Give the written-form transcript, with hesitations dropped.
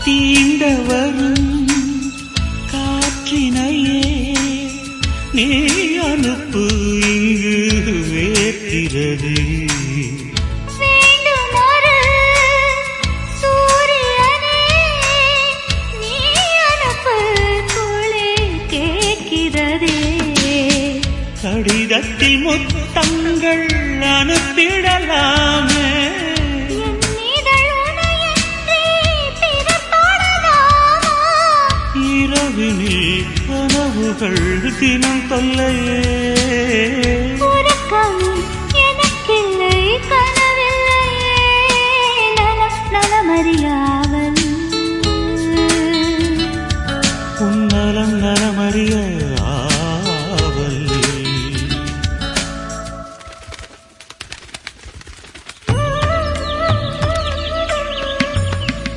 தீண்ட வரும் காற்றினையே நீ அனுப்பு, இங்கு வேர்க்கிறது. கடிதத்தில் முத்தங்கள் அனுப்பிடலாமே, இரவினில் கனவுகள் தினம் தொல்லையே.